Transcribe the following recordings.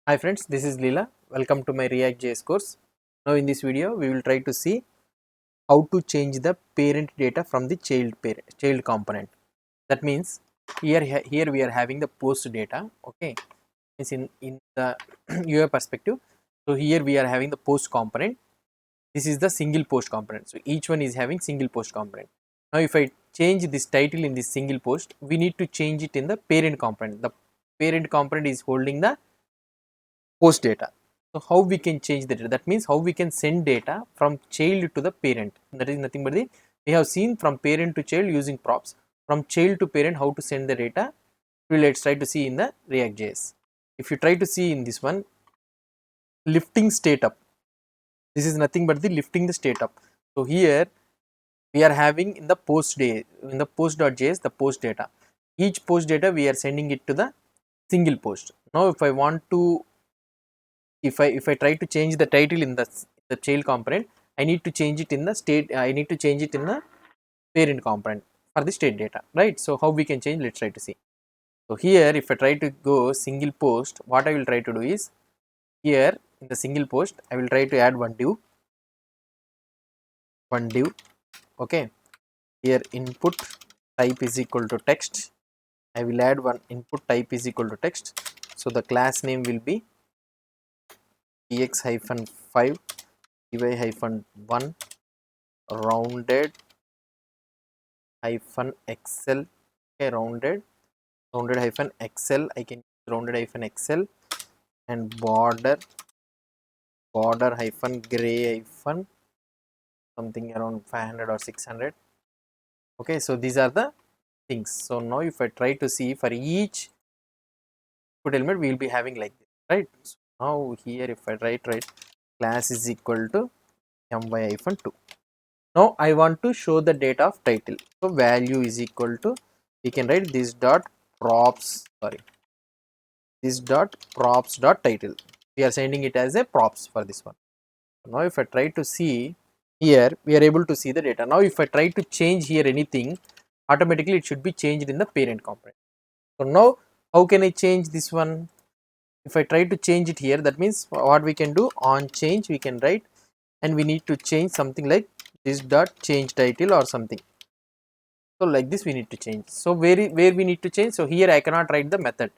Hi friends, this is Leela. Welcome to my React.js course. Now in this video, we will try to see how to change the parent data from the child component. That means here we are having the post data. Okay, it's in the UI perspective. So here we are having the post component. This is the single post component. So each one is having single post component. Now if I change this title in this single post, we need to change it in the parent component. The parent component is holding the post data. So how we can change the data? That means how we can send data from child to the parent. That is nothing but we have seen from parent to child using props. From child to parent, how to send the data? Let's try to see in the React.js. If you try to see in this one, lifting state up. This is nothing but the lifting the state up. So here we are having in the post.js the post data. Each post data we are sending it to the single post. Now if I want to if I try to change the title in the child component, I need to change it in the state. I need to change it in the parent component for the state data, right? So how we can change? Let's try to see. So here, if I try to go single post, what I will try to do is here in the single post, I will try to add one div. Okay, here input type is equal to text. I will add one input type is equal to text. So the class name will be ex-5 dy-1 rounded hyphen excel. Okay, rounded hyphen excel. I can use rounded hyphen excel and border hyphen gray hyphen something around 500 or 600. Okay, so these are the things. So now if I try to see for each input element, we will be having like this, right? So now here if I write class is equal to my hyphen 2. Now I want to show the data of title. So value is equal to, we can write this dot props dot title. We are sending it as a props for this one. Now if I try to see here, we are able to see the data. Now if I try to change here anything, automatically it should be changed in the parent component. So now how can I change this one? If I try to change it here, that means what we can do, on change we can write, and we need to change something like this dot change title or something. So like this we need to change. So where we need to change? So here I cannot write the method.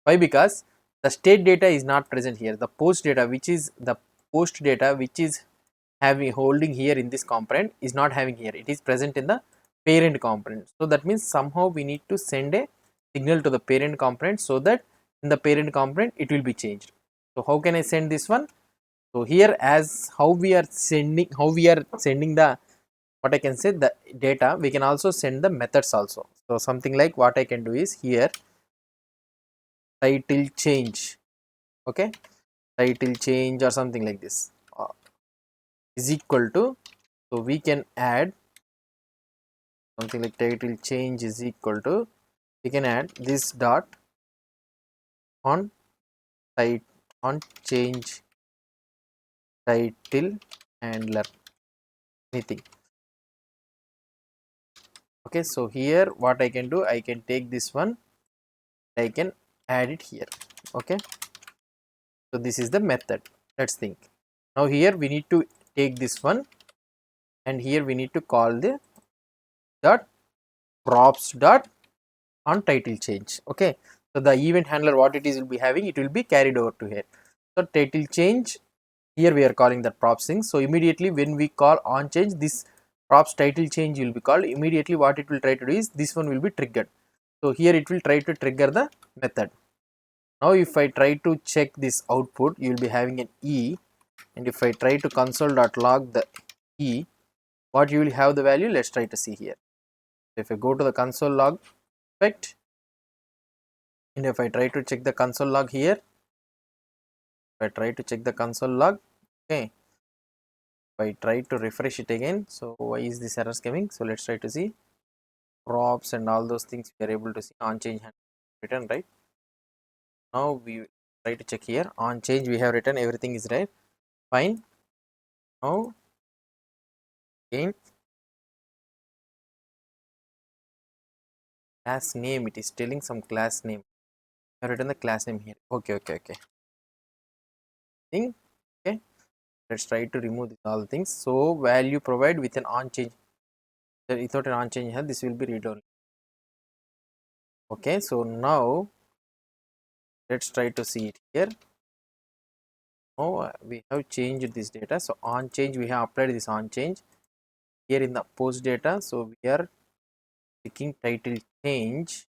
Why? Because the state data is not present here. The post data, which is having holding here in this component, is not having here. It is present in the parent component. So that means somehow we need to send a signal to the parent component, so that in the parent component it will be changed. So how can I send this one? So here, as how we are sending the, what I can say, the data, we can also send the methods also. So something like what I can do is here title change. Okay, title change or something like this is equal to, so we can add something like title change is equal to, we can add this dot on type on change title handler, anything. Okay, so here what I can do, I can take this one, I can add it here. Okay, so this is the method. Let's think. Now here we need to take this one, and here we need to call the dot props dot on title change. Okay, so the event handler, what it is will be having, it will be carried over to here. So title change, here we are calling that props thing. So immediately when we call on change, this props title change will be called. Immediately what it will try to do is this one will be triggered. So here it will try to trigger the method. Now if I try to check this output, you will be having an E, and if I try to console.log the E, what you will have the value? Let's try to see here. If I go to the console log effect, and if I try to check the console log here, if I try to check the console log, okay, if I try to refresh it again, so why is this errors coming? So let's try to see props and all those things we are able to see on change written, right? Now we try to check here, on change we have written everything is right, fine. Now again class name, it is telling some class name. I have written the class name here. Okay. thing. Okay, let's try to remove this all things. So value provide with an on change, without an on change here, this will be read only. Okay, so now let's try to see it here. Now we have changed this data. So on change, we have applied this on change here in the post data. So we are clicking title change.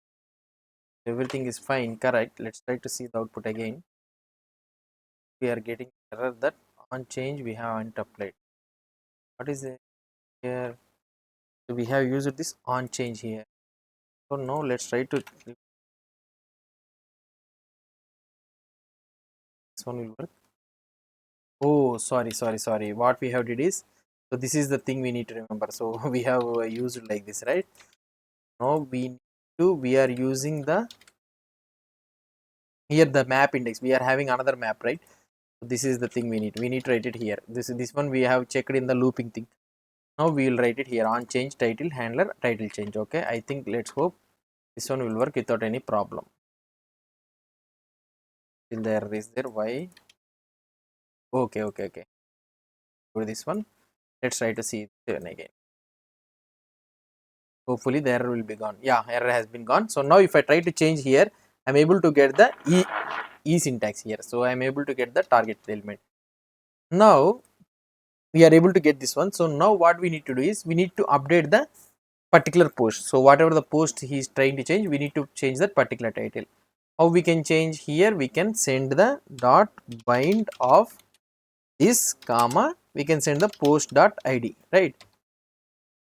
Everything is fine, correct. Let's try to see the output again. We are getting error that on change we haven't applied. What is it here? So we have used this on change here. So now let's try to, this one will work. Oh, sorry. What we have did is, so this is the thing we need to remember. So we have used like this, right? Now we are using the, here the map index. We are having another map, right? So this is the thing we need to write it here. This one we have checked in the looping thing. Now we will write it here on change title handler title change. Okay, I think let's hope this one will work without any problem. Still the error is there. Why? Okay. For this one, let's try to see it again. Hopefully the error will be gone. Yeah, error has been gone. So now if I try to change here, I'm able to get the e syntax here. So I'm able to get the target element. Now we are able to get this one. So now what we need to do is we need to update the particular post. So whatever the post he is trying to change, we need to change that particular title. How we can change here? We can send the dot bind of this comma. We can send the post dot id, right?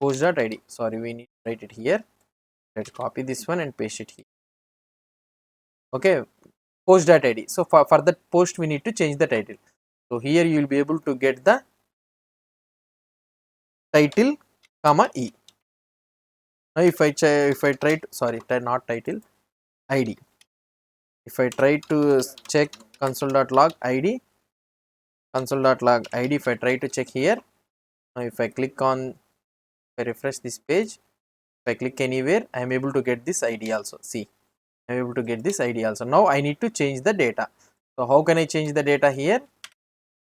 Post dot id. Sorry, we need to write it here. Let's copy this one and paste it here. Okay, post dot id. So for that post, we need to change the title. So here you will be able to get the title comma e. Now if I try to, sorry, not title, id. If I try to check console.log id, console.log id, if I try to check here, now if I click on, if I refresh this page, if I click anywhere, I am able to get this id also. See, I am able to get this id also. Now I need to change the data. So how can I change the data here?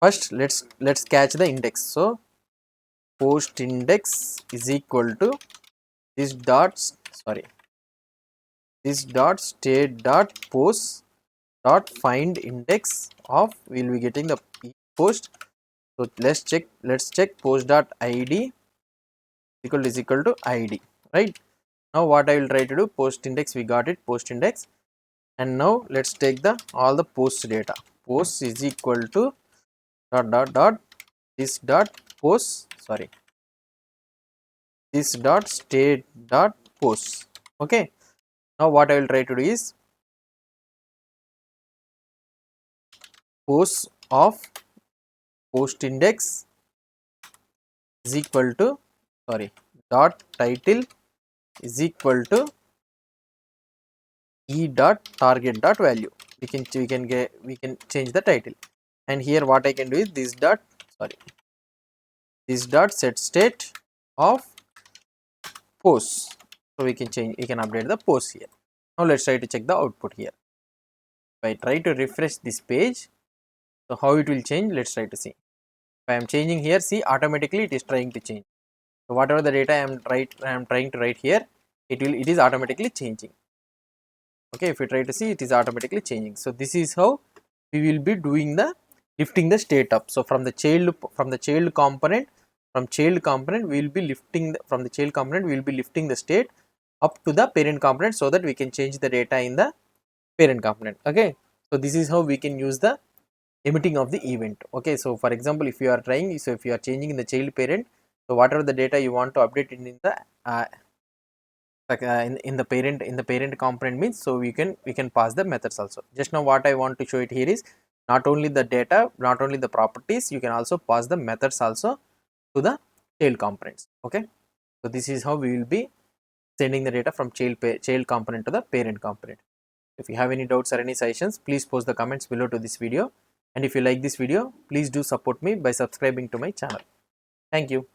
First let's catch the index. So post index is equal to this dot, sorry, this dot state dot post dot find index of, we will be getting the post. So let's check post dot id is equal to id, right? Now what I will try to do, post index, we got it, post index. And now let's take the all the post data. Post is equal to dot this dot post, sorry, this dot state dot post. Okay, now what I will try to do is post of post index is equal to, sorry, dot title is equal to e dot target dot value. We can change the title. And here what I can do is this dot, sorry, this dot set state of post. So we can update the post here. Now let's try to check the output here. If I try to refresh this page, so how it will change, let's try to see. If I am changing here, see, automatically it is trying to change. So whatever the data I am trying to write here, it is automatically changing. Okay, if you try to see, it is automatically changing. So this is how we will be doing the lifting the state up. So from the child component, we will be lifting from the child component, we will be lifting the state up to the parent component, so that we can change the data in the parent component. Okay, so this is how we can use the emitting of the event. Okay, so for example, if you are trying, so if you are changing in the child parent, so whatever the data you want to update in the in the parent component means, so we can pass the methods also. Just now what I want to show it here is not only the data, not only the properties, you can also pass the methods also to the child components. Okay, so this is how we will be sending the data from child component to the parent component. If you have any doubts or any suggestions, please post the comments below to this video. And if you like this video, please do support me by subscribing to my channel. Thank you.